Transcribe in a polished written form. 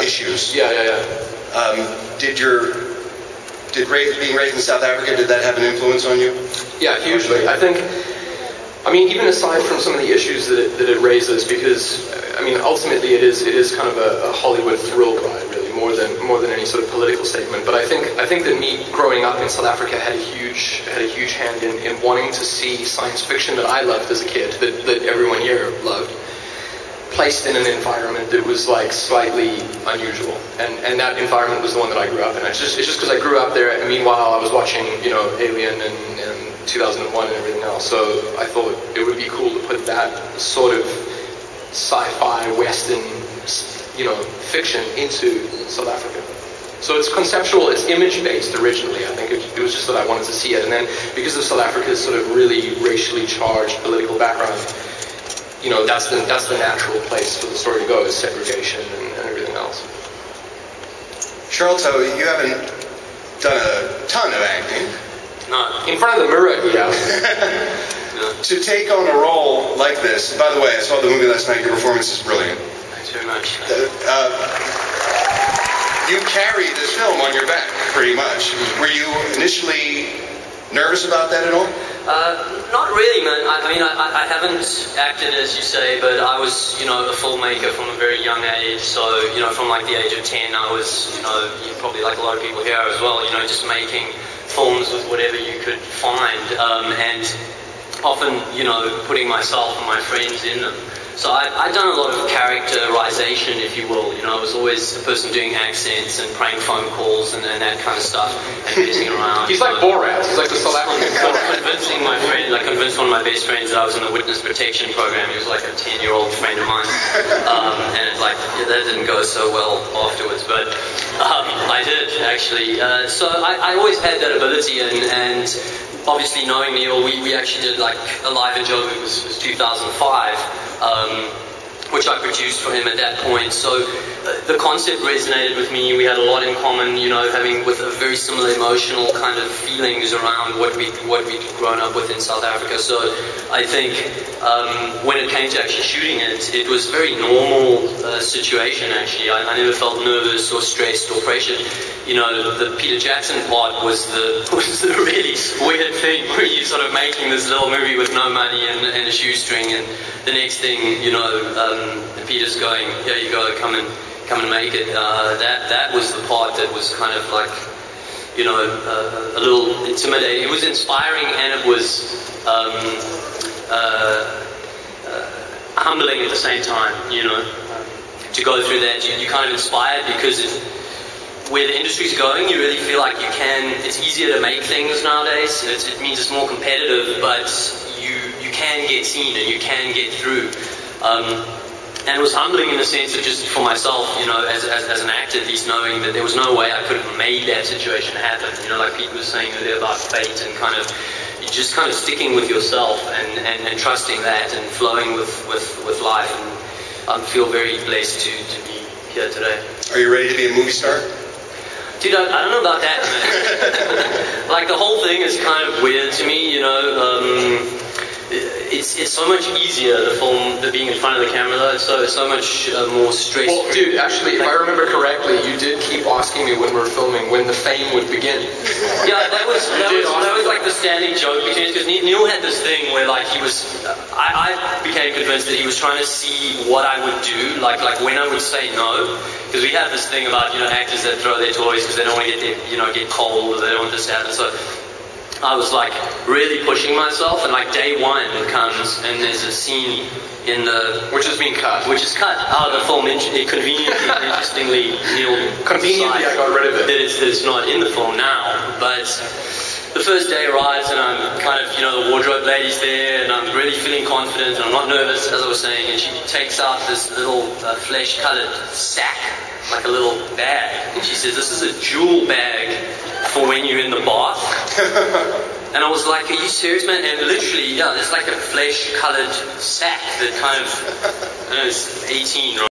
issues. Yeah. Did being raised in South Africa, did that have an influence on you? Yeah, hugely. I think, I mean, even aside from some of the issues that it raises, because, I mean, ultimately it is kind of a Hollywood thrill ride, really, more than any sort of political statement. But I think that me growing up in South Africa had a huge hand in wanting to see science fiction that I loved as a kid, that everyone here loved, placed in an environment that was like slightly unusual, and that environment was the one that I grew up in. It's just because I grew up there, and meanwhile I was watching, you know, Alien and 2001 and everything else, so I thought it would be cool to put that sort of sci-fi western, you know, fiction into South Africa. So it's conceptual, it's image-based originally. I think it was just that I wanted to see it, and then because of South Africa's sort of really racially charged political background, you know, that's the natural place for the story to go, is segregation and everything else. Sharlto, you haven't done a ton of acting. No. In front of the mirror, yeah. To take on a role like this, by the way, I saw the movie last night, your performance is brilliant. Thanks very much. You carry this film on your back, pretty much. Were you initially nervous about that at all? Not really, man. I mean, I haven't acted, as you say, but I was, you know, a filmmaker from a very young age. So, you know, from like the age of 10, I was, you know, probably like a lot of people here as well, you know, just making films with whatever you could find, and often, you know, putting myself and my friends in them. So I'd done a lot of characterization, if you will. You know, I was always a person doing accents and prank phone calls and that kind of stuff, and messing around. He's like Borat. He's like the South African Borat. Convincing my friend, I convinced one of my best friends that I was in the witness protection program. He was like a 10-year-old friend of mine, and it, like, yeah, that didn't go so well afterwards, but I did actually. So I always had that ability, and obviously knowing Neill, we actually did like a live in Joburg. It was 2005. Which I produced for him at that point. So the concept resonated with me. We had a lot in common, you know, having with a very similar emotional kind of feelings around what we'd grown up with in South Africa. So I think when it came to actually shooting it, it was a very normal situation actually. I never felt nervous or stressed or pressured. You know, the Peter Jackson part was the really weird thing where you're sort of making this little movie with no money and a shoestring, and the next thing, you know, Peter's going, here you go, come and make it. That was the part that was kind of like, you know, a little intimidating. It was inspiring, and it was humbling at the same time, you know, to go through that. You're kind of inspired because where the industry's going, you really feel like you can, it's easier to make things nowadays. It means it's more competitive, but you can get seen and you can get through. And it was humbling in the sense of just for myself, you know, as an actor, at least knowing that there was no way I could have made that situation happen. You know, like Pete was saying earlier about fate and kind of, you just kind of sticking with yourself and trusting that and flowing with life. And I feel very blessed to be here today. Are you ready to be a movie star? Dude, I don't know about that, man. Like, the whole thing is kind of weird to me, you know. It's so much easier, the being in front of the camera, though. So much more stress. Well, dude, actually, if I remember correctly, you did keep asking me when we were filming when the fame would begin. Yeah, that was like the standing joke between us, because Neill had this thing where, like, he was, I became convinced that he was trying to see what I would do, like when I would say no, because we have this thing about, you know, actors that throw their toys because they don't want to get cold, or they don't want this to happen. So I was like really pushing myself, and like day one comes and there's a scene in the which is cut out of the film. Conveniently, interestingly, Neill conveniently I got rid of it. That it's not in the film now, but the first day arrives and I'm kind of, you know, the wardrobe lady's there and I'm really feeling confident and I'm not nervous, as I was saying, and she takes out this little flesh-colored sack, like a little bag, and she says, this is a jewel bag for when you're in the bath. And I was like, are you serious, man? And literally, yeah, it's like a flesh-colored sack that kind of, I don't know, it's 18, right?